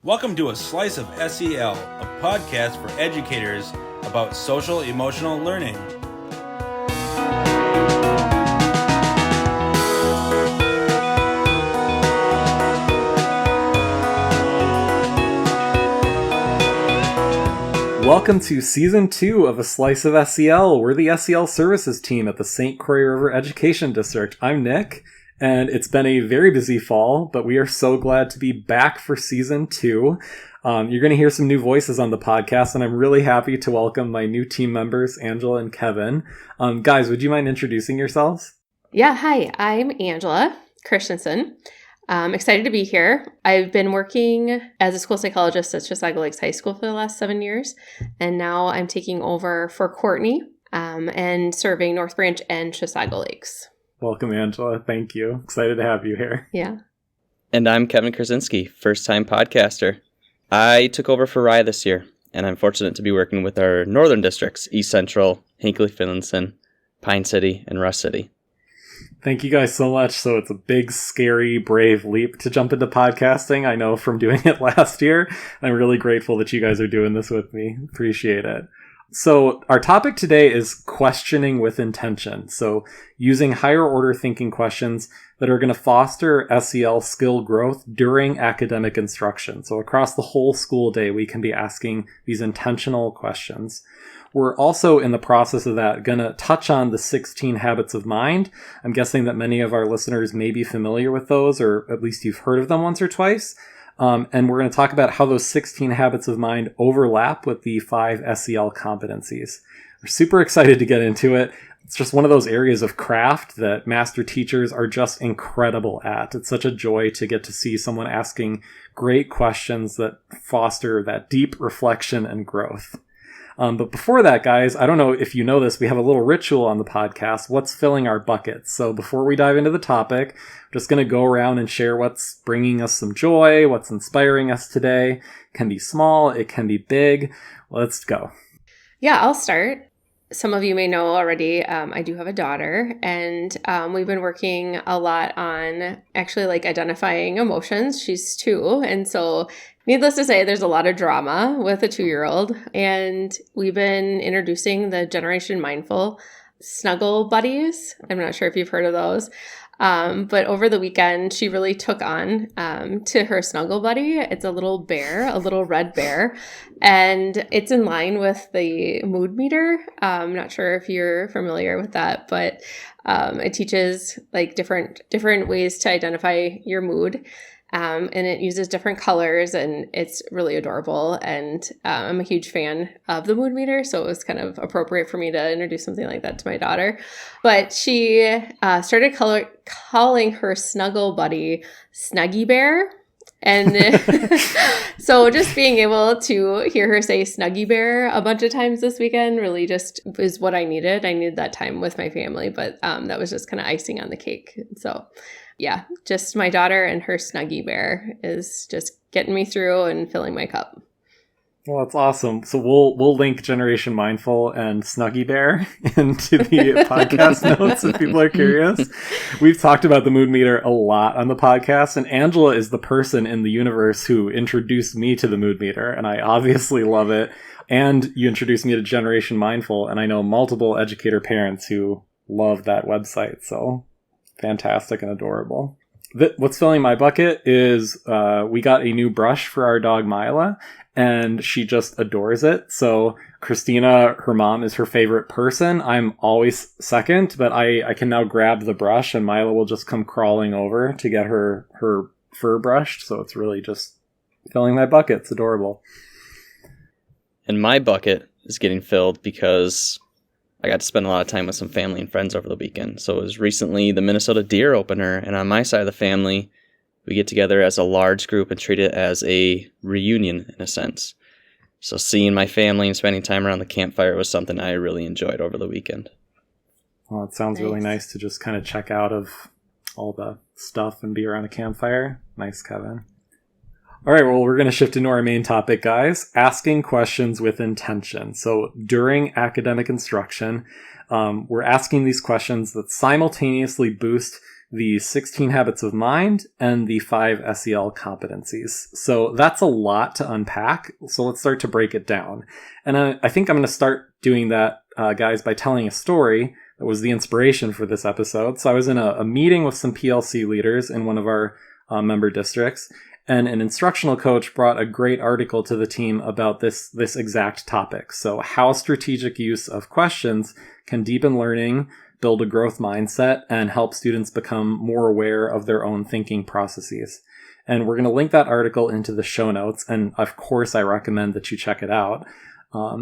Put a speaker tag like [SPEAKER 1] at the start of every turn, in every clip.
[SPEAKER 1] Welcome to A Slice of SEL, a podcast for educators about social emotional learning.
[SPEAKER 2] Welcome to Season 2 of A Slice of SEL. We're the SEL services team at the St. Croix River Education District. I'm Nick, and it's been a very busy fall, but we are so glad to be back for Season 2. You're going to hear some new voices on the podcast, and I'm really happy to welcome my new team members, Angela and Kevin. Guys, would you mind introducing yourselves?
[SPEAKER 3] Yeah, hi, I'm Angela Christensen. I'm excited to be here. I've been working as a school psychologist at Chisago Lakes High School for the last 7 years, and now I'm taking over for Courtney and serving North Branch and Chisago Lakes.
[SPEAKER 2] Welcome, Angela. Thank you. Excited to have you here.
[SPEAKER 3] Yeah.
[SPEAKER 4] And I'm Kevin Krasinski, first-time podcaster. I took over for Rye this year, and I'm fortunate to be working with our northern districts, East Central, Hinckley-Finlayson, Pine City, and Rush City.
[SPEAKER 2] Thank you guys so much. So it's a big, scary, brave leap to jump into podcasting. I know from doing it last year. I'm really grateful that you guys are doing this with me. Appreciate it. So our topic today is questioning with intention. So using higher order thinking questions that are going to foster SEL skill growth during academic instruction. So across the whole school day, we can be asking these intentional questions. We're also in the process of that going to touch on the 16 habits of mind. I'm guessing that many of our listeners may be familiar with those, or at least you've heard of them once or twice. And we're going to talk about how those 16 habits of mind overlap with the 5 SEL competencies. We're super excited to get into it. It's just one of those areas of craft that master teachers are just incredible at. It's such a joy to get to see someone asking great questions that foster that deep reflection and growth. But before that, guys, I don't know if you know this, we have a little ritual on the podcast. What's filling our buckets? So before we dive into the topic, we're just going to go around and share what's bringing us some joy, what's inspiring us today. It can be small, it can be big. Let's go.
[SPEAKER 3] Yeah, I'll start. Some of you may know already, I do have a daughter, and we've been working a lot on actually identifying emotions. She's 2, and so needless to say, there's a lot of drama with a 2-year-old, and we've been introducing the Generation Mindful Snuggle Buddies. I'm not sure if you've heard of those. But over the weekend, she really took on to her snuggle buddy. It's a little bear, a little red bear, and it's in line with the mood meter. I'm not sure if you're familiar with that, but it teaches different ways to identify your mood. And it uses different colors, and it's really adorable. And I'm a huge fan of the mood meter, so it was kind of appropriate for me to introduce something like that to my daughter. But she started calling her snuggle buddy Snuggy Bear. And so just being able to hear her say Snuggy Bear a bunch of times this weekend really just is what I needed. I needed that time with my family, but that was just kind of icing on the cake. So yeah, just my daughter and her Snuggy Bear is just getting me through and filling my cup.
[SPEAKER 2] Well, that's awesome. So we'll link Generation Mindful and Snuggy Bear into the podcast notes if people are curious. We've talked about the mood meter a lot on the podcast, and Angela is the person in the universe who introduced me to the mood meter, and I obviously love it. And you introduced me to Generation Mindful, and I know multiple educator parents who love that website, so fantastic and adorable. What's filling my bucket is we got a new brush for our dog Mila, and she just adores it. So Christina, her mom, is her favorite person. I'm always second, but I can now grab the brush, and Mila will just come crawling over to get her fur brushed. So it's really just filling my bucket. It's adorable.
[SPEAKER 4] And my bucket is getting filled because I got to spend a lot of time with some family and friends over the weekend. So it was recently the Minnesota Deer opener, and on my side of the family, we get together as a large group and treat it as a reunion in a sense. So seeing my family and spending time around the campfire was something I really enjoyed over the weekend.
[SPEAKER 2] Well, it sounds really nice to just kind of check out of all the stuff and be around a campfire. Nice, Kevin. All right, well, we're going to shift into our main topic, guys, asking questions with intention. So during academic instruction, we're asking these questions that simultaneously boost the 16 habits of mind, and the 5 SEL competencies. So that's a lot to unpack. So let's start to break it down. And I think I'm going to start doing that, guys, by telling a story that was the inspiration for this episode. So I was in a meeting with some PLC leaders in one of our member districts, and an instructional coach brought a great article to the team about this exact topic. So how strategic use of questions can deepen learning, build a growth mindset, and help students become more aware of their own thinking processes. And we're going to link that article into the show notes. And of course, I recommend that you check it out.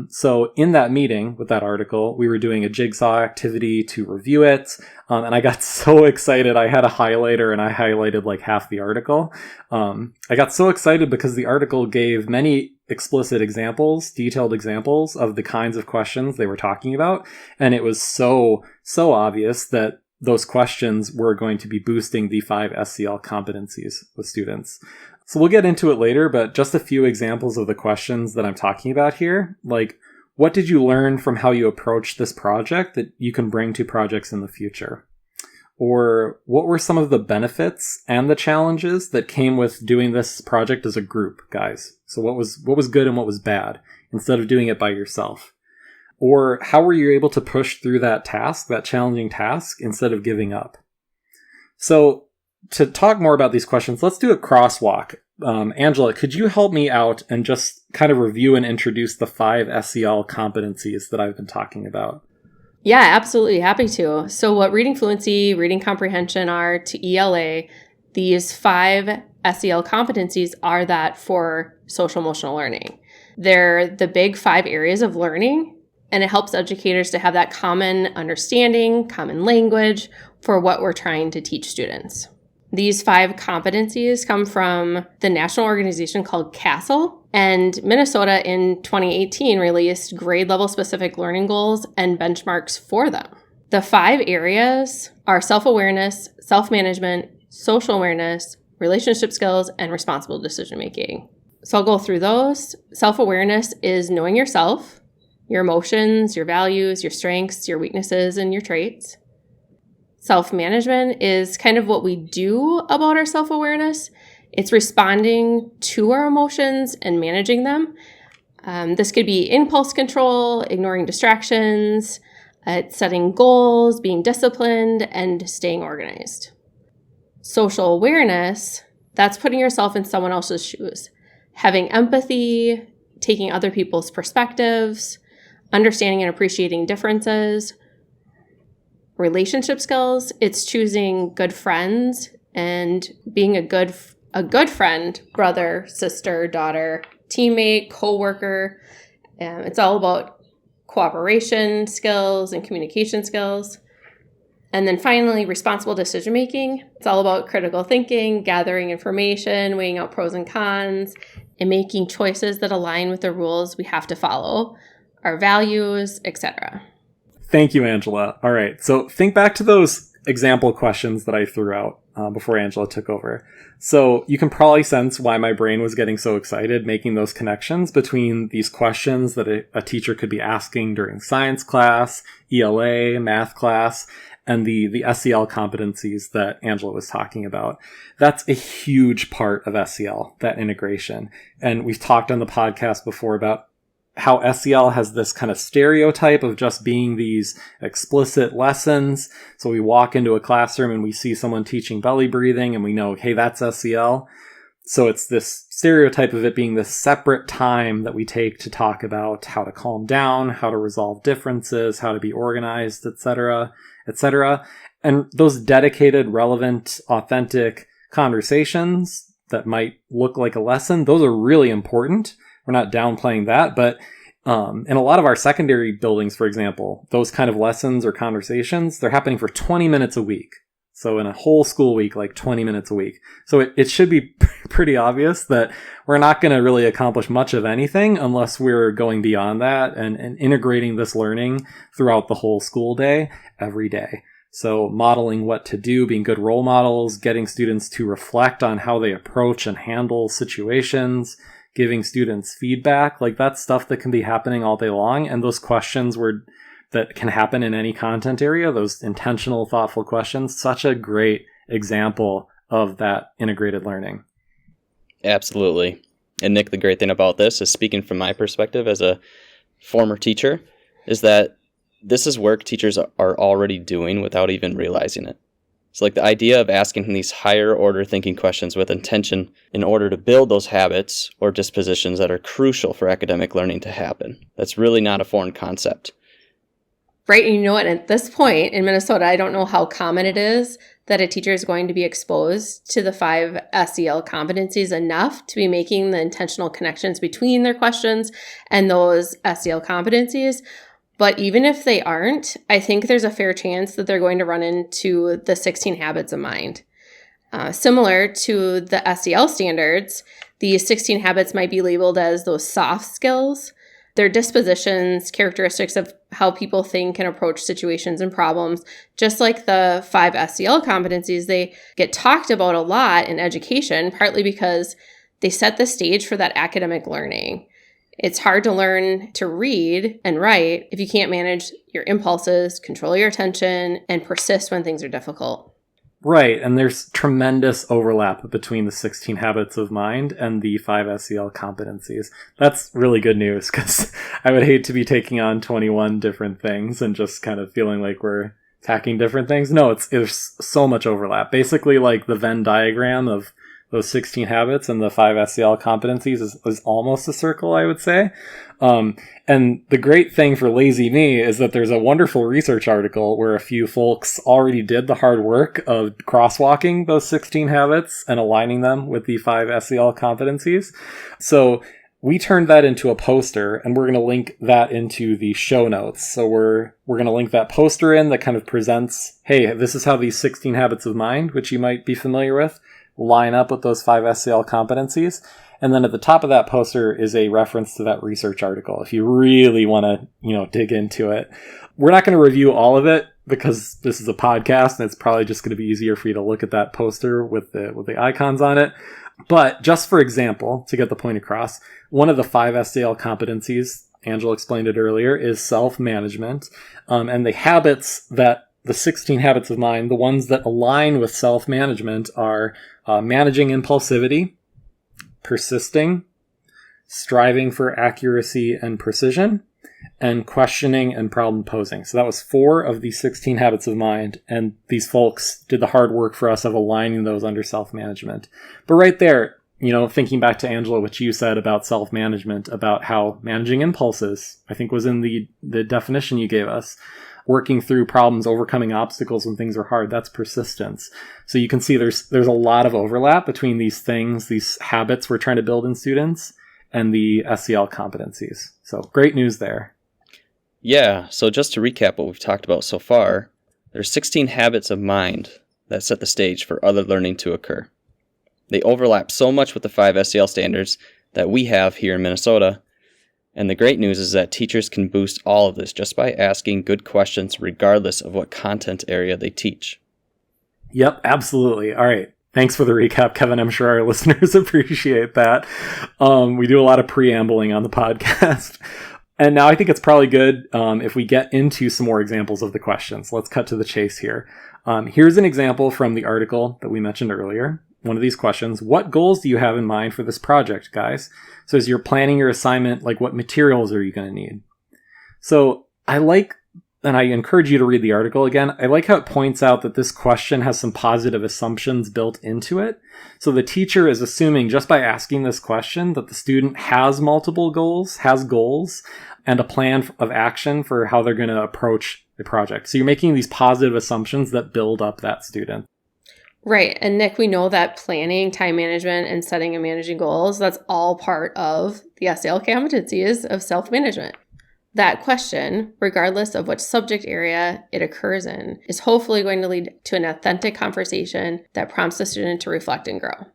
[SPEAKER 2] So in that meeting with that article, we were doing a jigsaw activity to review it. And I got so excited. I had a highlighter and I highlighted like half the article. I got so excited because the article gave many explicit examples, detailed examples of the kinds of questions they were talking about. And it was so obvious that those questions were going to be boosting the 5 SEL competencies with students. So we'll get into it later, but just a few examples of the questions that I'm talking about here. Like, what did you learn from how you approached this project that you can bring to projects in the future? Or what were some of the benefits and the challenges that came with doing this project as a group, guys? So what was good and what was bad instead of doing it by yourself? Or how were you able to push through that task, that challenging task, instead of giving up? So to talk more about these questions, let's do a crosswalk. Angela, could you help me out and just kind of review and introduce the 5 SEL competencies that I've been talking about?
[SPEAKER 3] Yeah, absolutely. Happy to. So what reading fluency, reading comprehension are to ELA, these 5 SEL competencies are that for social emotional learning. They're the big 5 areas of learning, and it helps educators to have that common understanding, common language for what we're trying to teach students. These 5 competencies come from the national organization called CASEL, and Minnesota in 2018 released grade level specific learning goals and benchmarks for them. The 5 areas are self-awareness, self-management, social awareness, relationship skills, and responsible decision making. So I'll go through those. Self-awareness is knowing yourself, your emotions, your values, your strengths, your weaknesses, and your traits. Self-management is kind of what we do about our self-awareness. It's responding to our emotions and managing them. This could be impulse control, ignoring distractions, setting goals, being disciplined, and staying organized. Social awareness, that's putting yourself in someone else's shoes, having empathy, taking other people's perspectives, understanding and appreciating differences. Relationship skills, it's choosing good friends and being a good friend, brother, sister, daughter, teammate, coworker. It's all about cooperation skills and communication skills. And then finally, responsible decision making. It's all about critical thinking, gathering information, weighing out pros and cons, and making choices that align with the rules we have to follow, our values, etc.
[SPEAKER 2] Thank you, Angela. All right. So think back to those example questions that I threw out before Angela took over. So you can probably sense why my brain was getting so excited making those connections between these questions that a teacher could be asking during science class, ELA, math class, and the SEL competencies that Angela was talking about. That's a huge part of SEL, that integration. And we've talked on the podcast before about how SEL has this kind of stereotype of just being these explicit lessons. So we walk into a classroom and we see someone teaching belly breathing and we know, hey, that's SEL. So it's this stereotype of it being this separate time that we take to talk about how to calm down, how to resolve differences, how to be organized, etc., etc. And those dedicated, relevant, authentic conversations that might look like a lesson, those are really important. We're not downplaying that, but in a lot of our secondary buildings, for example, those kind of lessons or conversations, they're happening for 20 minutes a week. So in a whole school week, like 20 minutes a week. So it should be pretty obvious that we're not going to really accomplish much of anything unless we're going beyond that and integrating this learning throughout the whole school day, every day. So modeling what to do, being good role models, getting students to reflect on how they approach and handle situations, giving students feedback, like that's stuff that can be happening all day long. And those questions that can happen in any content area, those intentional, thoughtful questions, such a great example of that integrated learning.
[SPEAKER 4] Absolutely. And Nick, the great thing about this is, speaking from my perspective as a former teacher, is that this is work teachers are already doing without even realizing it. It's like the idea of asking these higher order thinking questions with intention in order to build those habits or dispositions that are crucial for academic learning to happen. That's really not a foreign concept.
[SPEAKER 3] Right. And you know what? At this point in Minnesota, I don't know how common it is that a teacher is going to be exposed to the 5 SEL competencies enough to be making the intentional connections between their questions and those SEL competencies. But even if they aren't, I think there's a fair chance that they're going to run into the 16 habits of mind. Similar to the SEL standards, the 16 habits might be labeled as those soft skills. They're dispositions, characteristics of how people think and approach situations and problems. Just like the 5 SEL competencies, they get talked about a lot in education, partly because they set the stage for that academic learning. It's hard to learn to read and write if you can't manage your impulses, control your attention, and persist when things are difficult.
[SPEAKER 2] Right, and there's tremendous overlap between the 16 habits of mind and the 5 SEL competencies. That's really good news, because I would hate to be taking on 21 different things and just kind of feeling like we're attacking different things. No, there's so much overlap. Basically, like the Venn diagram of those 16 habits and the 5 SEL competencies is almost a circle, I would say. And the great thing for lazy me is that there's a wonderful research article where a few folks already did the hard work of crosswalking those 16 habits and aligning them with the 5 SEL competencies. So we turned that into a poster, and we're going to link that into the show notes. So we're going to link that poster in that kind of presents, hey, this is how these 16 habits of mind, which you might be familiar with, line up with those 5 SEL competencies. And then at the top of that poster is a reference to that research article if you really want to, dig into it. We're not going to review all of it because this is a podcast and it's probably just going to be easier for you to look at that poster with the icons on it. But just for example, to get the point across, one of the 5 SEL competencies, Angela explained it earlier, is self-management. And the habits that the 16 habits of mind, the ones that align with self-management are managing impulsivity, persisting, striving for accuracy and precision, and questioning and problem posing. So that was 4 of the 16 habits of mind, and these folks did the hard work for us of aligning those under self-management. But right there, thinking back to Angela, what you said about self-management, about how managing impulses, I think was in the definition you gave us, working through problems, overcoming obstacles when things are hard, that's persistence. So you can see there's a lot of overlap between these things, these habits we're trying to build in students, and the SEL competencies. So great news there.
[SPEAKER 4] Yeah, so just to recap what we've talked about so far, there's 16 habits of mind that set the stage for other learning to occur. They overlap so much with the 5 SEL standards that we have here in Minnesota. And the great news is that teachers can boost all of this just by asking good questions regardless of what content area they teach.
[SPEAKER 2] Yep, absolutely. All right. Thanks for the recap, Kevin. I'm sure our listeners appreciate that. We do a lot of preambling on the podcast. And now I think it's probably good if we get into some more examples of the questions. Let's cut to the chase here. Here's an example from the article that we mentioned earlier. One of these questions: what goals do you have in mind for this project, guys? So as you're planning your assignment, like what materials are you going to need? So I like, and I encourage you to read the article again, I like how it points out that this question has some positive assumptions built into it. So the teacher is assuming just by asking this question that the student has multiple goals, and a plan of action for how they're going to approach the project. So you're making these positive assumptions that build up that student.
[SPEAKER 3] Right. And Nick, we know that planning, time management, and setting and managing goals, that's all part of the SEL competencies of self-management. That question, regardless of which subject area it occurs in, is hopefully going to lead to an authentic conversation that prompts the student to reflect and grow.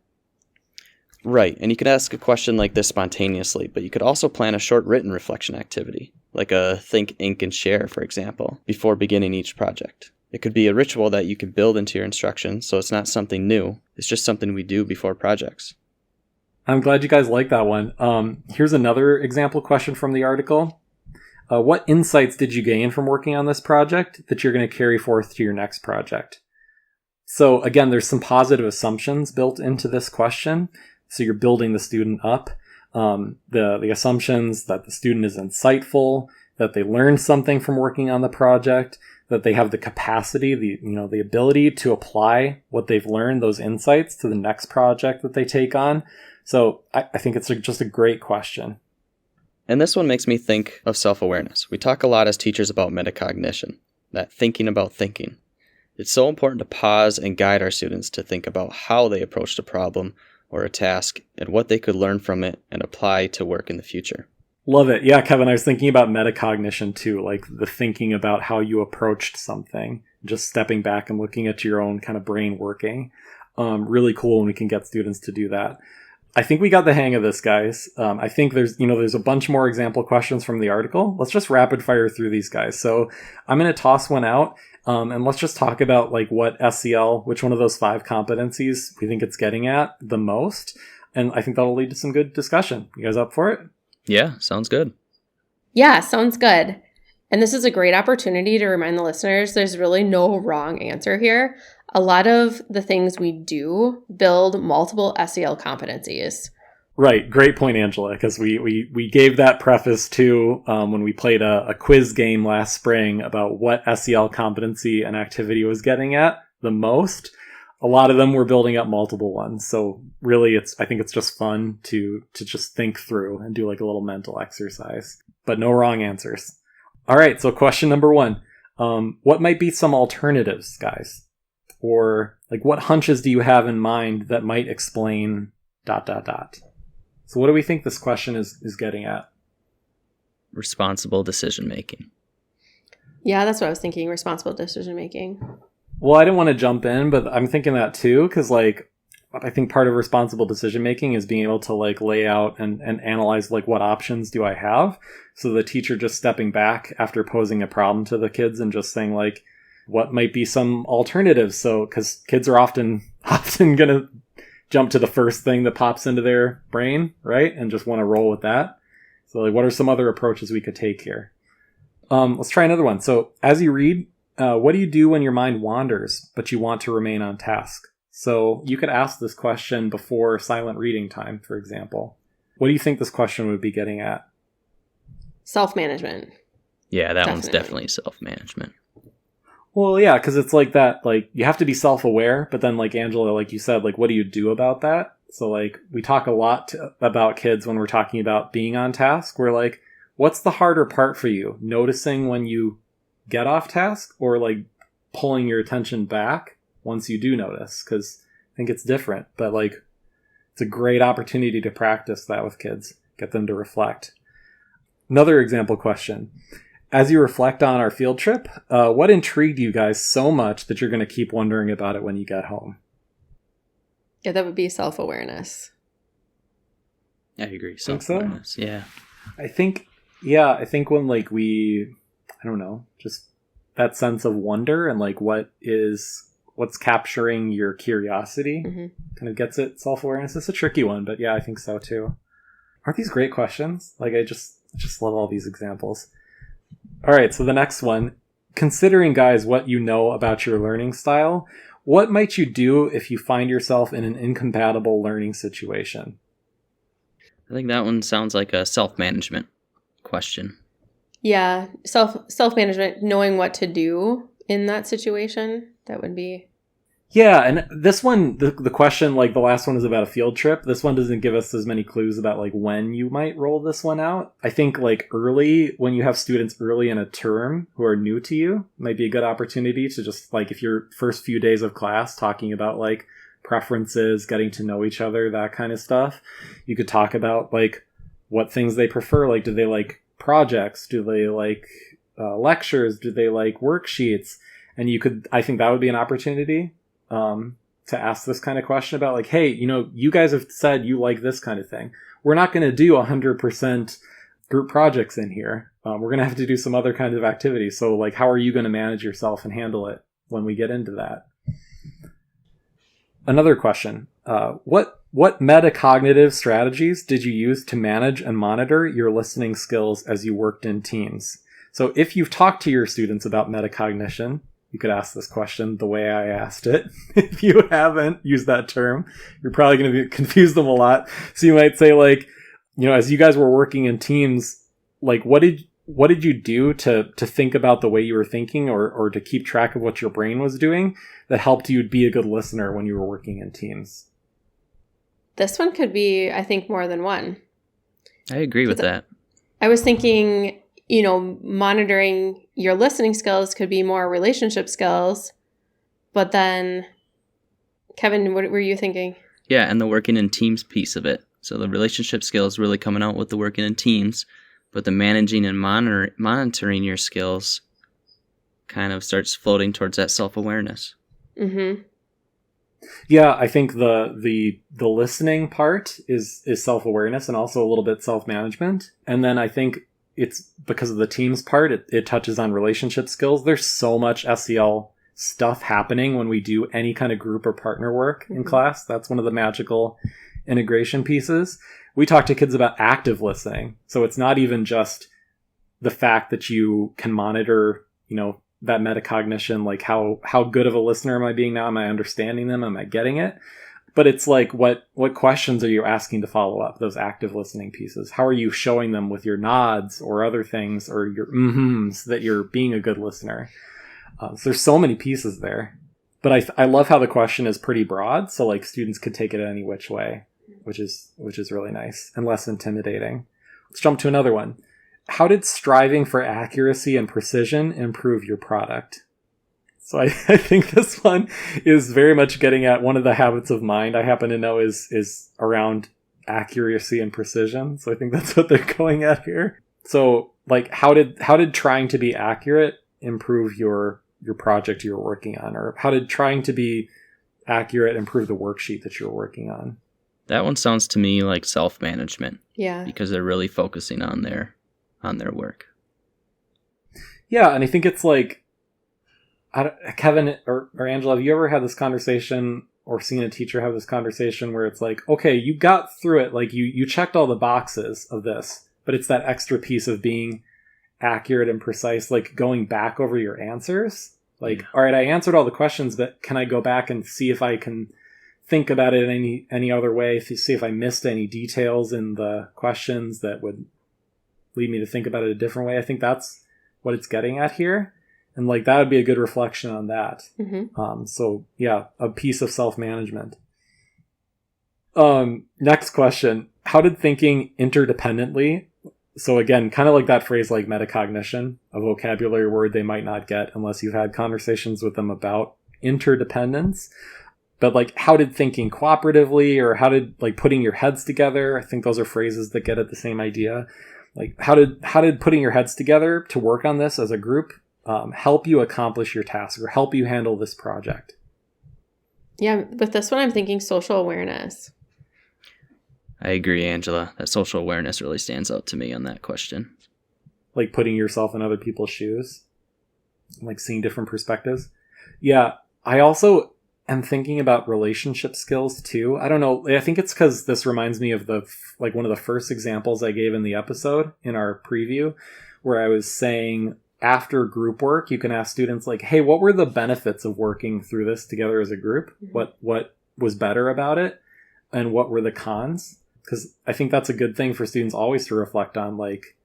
[SPEAKER 4] Right. And you could ask a question like this spontaneously, but you could also plan a short written reflection activity, like a think, ink, and share, for example, before beginning each project. It could be a ritual that you can build into your instruction, so it's not something new. It's just something we do before projects.
[SPEAKER 2] I'm glad you guys like that one. Here's another example question from the article. What insights did you gain from working on this project that you're going to carry forth to your next project? So again, there's some positive assumptions built into this question. So you're building the student up. The assumptions that the student is insightful, that they learned something from working on the project, that they have the capacity, the ability to apply what they've learned, those insights, to the next project that they take on. So I think it's just a great question.
[SPEAKER 4] And this one makes me think of self-awareness. We talk a lot as teachers about metacognition, that thinking about thinking. It's so important to pause and guide our students to think about how they approached a problem or a task and what they could learn from it and apply to work in the future.
[SPEAKER 2] Love it. Yeah, Kevin, I was thinking about metacognition too, like the thinking about how you approached something, just stepping back and looking at your own kind of brain working. Really cool when we can get students to do that. I think we got the hang of this, guys. I think there's a bunch more example questions from the article. Let's just rapid fire through these guys. So I'm going to toss one out, and let's just talk about like what SEL, which one of those 5 competencies we think it's getting at the most. And I think that'll lead to some good discussion. You guys up for it?
[SPEAKER 4] Yeah, sounds good.
[SPEAKER 3] Yeah, sounds good. And this is a great opportunity to remind the listeners there's really no wrong answer here. A lot of the things we do build multiple SEL competencies.
[SPEAKER 2] Right. Great point, Angela, because we gave that preface too when we played a quiz game last spring about what SEL competency and activity was getting at the most. A lot of them were building up multiple ones. So really, I think it's just fun to just think through and do like a little mental exercise, but no wrong answers. All right. So question number 1, what might be some alternatives, guys? Or like what hunches do you have in mind that might explain ... So what do we think this question is getting at?
[SPEAKER 4] Responsible decision making.
[SPEAKER 3] Yeah, that's what I was thinking. Responsible decision making.
[SPEAKER 2] Well, I didn't want to jump in, but I'm thinking that too, because like I think part of responsible decision making is being able to like lay out and analyze like what options do I have. So the teacher just stepping back after posing a problem to the kids and just saying like, what might be some alternatives? So because kids are often gonna jump to the first thing that pops into their brain, right? And just want to roll with that. So like, what are some other approaches we could take here? Let's try another one. So as you read, what do you do when your mind wanders, but you want to remain on task? So you could ask this question before silent reading time, for example. What do you think this question would be getting at?
[SPEAKER 3] Self-management.
[SPEAKER 4] Yeah, that one's definitely self-management.
[SPEAKER 2] Well, yeah, because it's like that, like, you have to be self-aware, but then, like, Angela, like you said, like, what do you do about that? So, like, we talk a lot about kids when we're talking about being on task. We're like, what's the harder part for you? Noticing when you get off task, or, like, pulling your attention back once you do notice? Because I think it's different, but, like, it's a great opportunity to practice that with kids, get them to reflect. Another example question. As you reflect on our field trip, what intrigued you guys so much that you're going to keep wondering about it when you get home?
[SPEAKER 3] Yeah, that would be self-awareness.
[SPEAKER 4] I agree.
[SPEAKER 2] Self-awareness.
[SPEAKER 4] So? Yeah.
[SPEAKER 2] I think when like I don't know, just that sense of wonder and like what's capturing your curiosity kind of gets it. Self-awareness. It's a tricky one, but yeah, I think so too. Aren't these great questions? Like I just love all these examples. All right, so the next one, considering, guys, what you know about your learning style, what might you do if you find yourself in an incompatible learning situation?
[SPEAKER 4] I think that one sounds like a self-management question.
[SPEAKER 3] Yeah, self-management, knowing what to do in that situation, that would be...
[SPEAKER 2] Yeah, and this one, the question, like the last one is about a field trip. This one doesn't give us as many clues about like when you might roll this one out. I think like early, when you have students early in a term who are new to you, might be a good opportunity to just like, if your first few days of class talking about like preferences, getting to know each other, that kind of stuff. You could talk about like what things they prefer. Like, do they like projects? Do they like lectures? Do they like worksheets? And I think that would be an opportunity to ask this kind of question about like, hey, you guys have said you like this kind of thing. We're not going to do 100% group projects in here. We're going to have to do some other kind of activities. So like, how are you going to manage yourself and handle it when we get into that? Another question, what metacognitive strategies did you use to manage and monitor your listening skills as you worked in teams? So if you've talked to your students about metacognition, you could ask this question the way I asked it. If you haven't used that term, you're probably going to confuse them a lot. So you might say, like, as you guys were working in teams, like, what did you do to think about the way you were thinking, or to keep track of what your brain was doing that helped you be a good listener when you were working in teams?
[SPEAKER 3] This one could be, I think, more than one.
[SPEAKER 4] I agree with that.
[SPEAKER 3] I was thinking, monitoring your listening skills could be more relationship skills. But then, Kevin, what were you thinking?
[SPEAKER 4] Yeah, and the working in teams piece of it. So the relationship skills really coming out with the working in teams, but the managing and monitoring your skills kind of starts floating towards that self-awareness.
[SPEAKER 3] Mm-hmm.
[SPEAKER 2] Yeah, I think the listening part is self-awareness and also a little bit self-management. And then I think it's because of the teams part, it touches on relationship skills. There's so much SEL stuff happening when we do any kind of group or partner work in class. That's one of the magical integration pieces. We talk to kids about active listening. So it's not even just the fact that you can monitor, that metacognition, like how good of a listener am I being now? Am I understanding them? Am I getting it? But it's like, what questions are you asking to follow up, those active listening pieces? How are you showing them with your nods or other things, or your mm-hms, that you're being a good listener? So there's so many pieces there. But I love how the question is pretty broad. So like students could take it any which way, which is really nice and less intimidating. Let's jump to another one. How did striving for accuracy and precision improve your product? So I think this one is very much getting at one of the habits of mind I happen to know is around accuracy and precision. So I think that's what they're going at here. So like, how did trying to be accurate improve your project you were working on? Or how did trying to be accurate improve the worksheet that you were working on?
[SPEAKER 4] That one sounds to me like self-management.
[SPEAKER 3] Yeah.
[SPEAKER 4] Because they're really focusing on their work.
[SPEAKER 2] Yeah, and I think it's like, Kevin or Angela, have you ever had this conversation or seen a teacher have this conversation where it's like, okay, you got through it, like you checked all the boxes of this, but it's that extra piece of being accurate and precise, like going back over your answers. Like, all right, I answered all the questions, but can I go back and see if I can think about it any other way, see if I missed any details in the questions that would lead me to think about it a different way? I think that's what it's getting at here. And like, that would be a good reflection on that. Mm-hmm. So yeah, a piece of self-management. Next question. How did thinking interdependently, so again, kind of like that phrase, like metacognition, a vocabulary word they might not get unless you've had conversations with them about interdependence. But like, how did thinking cooperatively, or how did like putting your heads together? I think those are phrases that get at the same idea. Like, how did putting your heads together to work on this as a group help you accomplish your task or help you handle this project?
[SPEAKER 3] Yeah, with this one, I'm thinking social awareness.
[SPEAKER 4] I agree, Angela. That social awareness really stands out to me on that question.
[SPEAKER 2] Like putting yourself in other people's shoes, like seeing different perspectives. Yeah, I also am thinking about relationship skills too. I don't know. I think it's because this reminds me of one of the first examples I gave in the episode in our preview, where I was saying, after group work, you can ask students like, hey, what were the benefits of working through this together as a group? Mm-hmm. What was better about it? And what were the cons? Because I think that's a good thing for students always to reflect on, like,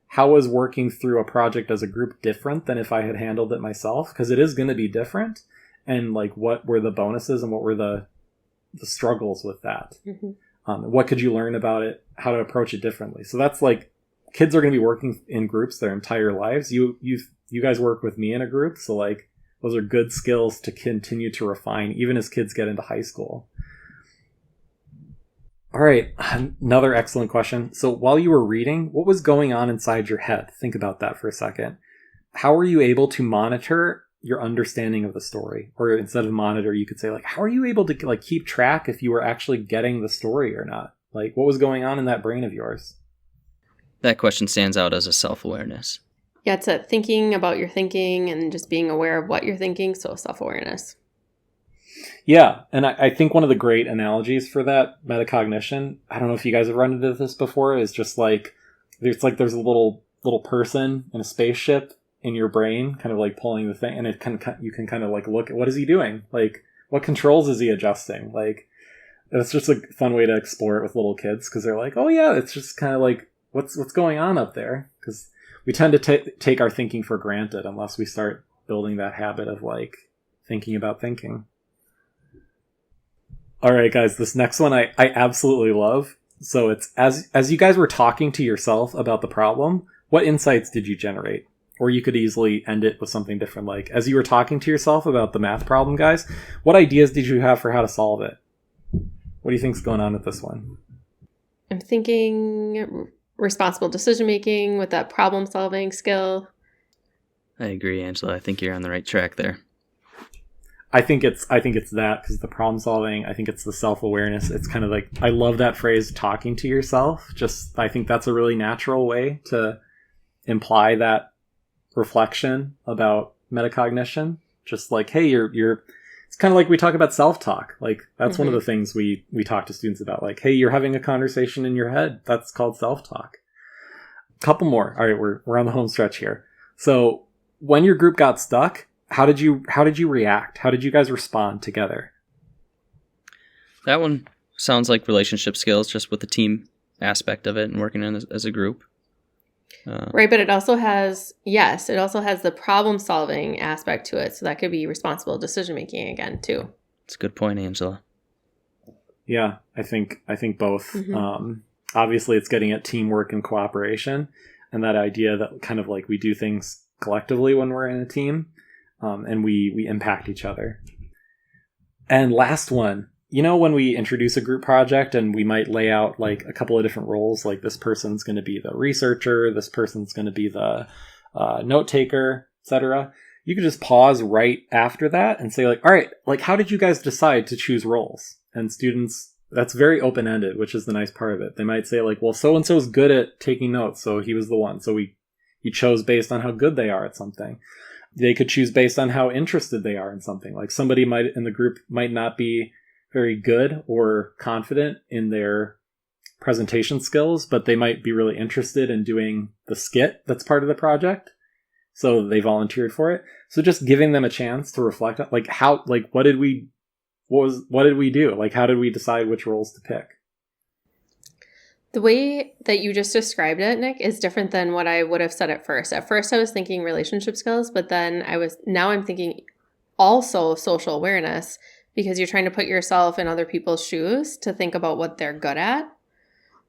[SPEAKER 2] how was working through a project as a group different than if I had handled it myself? Because it is going to be different. And like, what were the bonuses and what were the struggles with that? Mm-hmm. What could you learn about it? How to approach it differently? So that's like, kids are going to be working in groups their entire lives. You guys work with me in a group. So like, those are good skills to continue to refine, even as kids get into high school. All right. Another excellent question. So while you were reading, what was going on inside your head? Think about that for a second. How were you able to monitor your understanding of the story? Or instead of monitor, you could say like, how are you able to like keep track if you were actually getting the story or not? Like, what was going on in that brain of yours?
[SPEAKER 4] That question stands out as a self-awareness.
[SPEAKER 3] Yeah, it's a thinking about your thinking and just being aware of what you're thinking. So self-awareness. Yeah.
[SPEAKER 2] And I think one of the great analogies for that metacognition, I don't know if you guys have run into this before, is just like, there's a little person in a spaceship in your brain, kind of like pulling the thing, and you can kind of like look at what is he doing? Like, what controls is he adjusting? Like, it's just a fun way to explore it with little kids, because they're like, oh yeah, it's just kind of like, what's going on up there? Because we tend to take our thinking for granted unless we start building that habit of like thinking about thinking. All right, guys, this next one I absolutely love. So it's as you guys were talking to yourself about the problem, what insights did you generate? Or you could easily end it with something different, like, as you were talking to yourself about the math problem, guys, what ideas did you have for how to solve it? What do you think's going on with this one?
[SPEAKER 3] I'm thinking responsible decision making with that problem solving skill.
[SPEAKER 4] I agree, Angela. I think you're on the right track there.
[SPEAKER 2] I think it's that, because the problem solving, I think it's the self-awareness. It's kind of like, I love that phrase, talking to yourself. Just, I think that's a really natural way to imply that reflection about metacognition. Just like, hey, you're it's kind of like we talk about self-talk. Like, that's one of the things we talk to students about. Like, hey, you're having a conversation in your head. That's called self-talk. A couple more. All right, we're on the home stretch here. So when your group got stuck, how did you react? How did you guys respond together?
[SPEAKER 4] That one sounds like relationship skills, just with the team aspect of it and working as a group.
[SPEAKER 3] Right, but it also has the problem solving aspect to it. So that could be responsible decision making again too.
[SPEAKER 4] It's a good point, Angela.
[SPEAKER 2] Yeah, I think both. Obviously, it's getting at teamwork and cooperation, and that idea that kind of like we do things collectively when we're in a team, and we impact each other. And last one, when we introduce a group project and we might lay out like a couple of different roles, like this person's going to be the researcher, this person's going to be the note taker, etc. You could just pause right after that and say like, all right, like, how did you guys decide to choose roles? And students, that's very open-ended, which is the nice part of it. They might say like, well, so-and-so is good at taking notes, so he was the one. So he chose based on how good they are at something. They could choose based on how interested they are in something. Like, somebody in the group might not be very good or confident in their presentation skills, but they might be really interested in doing the skit that's part of the project. So they volunteered for it. So just giving them a chance to reflect on like what did we do? Like, how did we decide which roles to pick?
[SPEAKER 3] The way that you just described it, Nick, is different than what I would have said at first. At first I was thinking relationship skills, but then now I'm thinking also social awareness, because you're trying to put yourself in other people's shoes to think about what they're good at.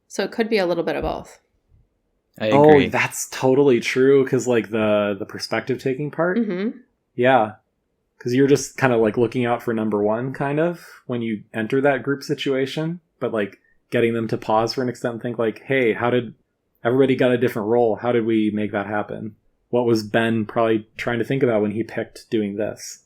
[SPEAKER 3] So it could be a little bit of both.
[SPEAKER 4] I agree.
[SPEAKER 2] Oh, that's totally true, because like the perspective taking part.
[SPEAKER 3] Mm-hmm.
[SPEAKER 2] Yeah, because you're just kind of like looking out for number one kind of when you enter that group situation, but like getting them to pause for an extent and think like, hey, how did everybody got a different role? How did we make that happen? What was Ben probably trying to think about when he picked doing this?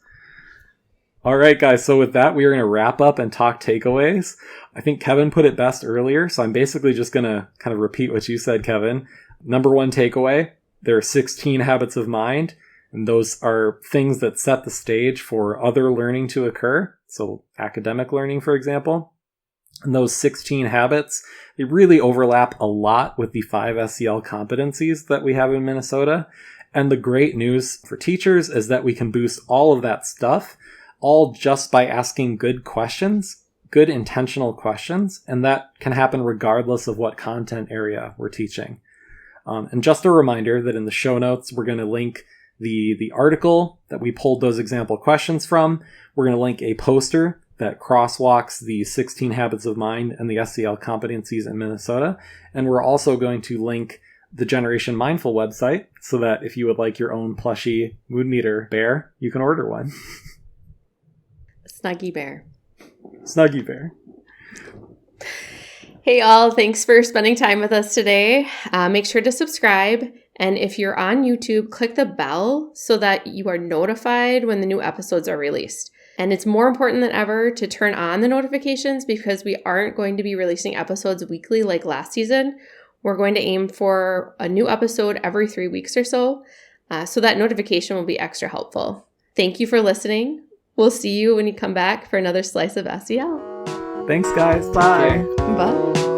[SPEAKER 2] All right, guys. So with that, we are going to wrap up and talk takeaways. I think Kevin put it best earlier, so I'm basically just going to kind of repeat what you said, Kevin. Number one takeaway, there are 16 habits of mind, and those are things that set the stage for other learning to occur. So academic learning, for example. And those 16 habits, they really overlap a lot with the 5 SEL competencies that we have in Minnesota. And the great news for teachers is that we can boost all of that stuff all just by asking good questions, good intentional questions, and that can happen regardless of what content area we're teaching. And just a reminder that in the show notes, we're going to link the article that we pulled those example questions from. We're going to link a poster that crosswalks the 16 habits of mind and the SEL competencies in Minnesota. And we're also going to link the Generation Mindful website so that if you would like your own plushy mood meter bear, you can order one.
[SPEAKER 3] Snuggy bear.
[SPEAKER 2] Snuggy bear.
[SPEAKER 3] Hey all, thanks for spending time with us today. Make sure to subscribe. And if you're on YouTube, click the bell so that you are notified when the new episodes are released. And it's more important than ever to turn on the notifications, because we aren't going to be releasing episodes weekly like last season. We're going to aim for a new episode every 3 weeks or so. So that notification will be extra helpful. Thank you for listening. We'll see you when you come back for another slice of SEL.
[SPEAKER 2] Thanks, guys. Bye.
[SPEAKER 3] Bye.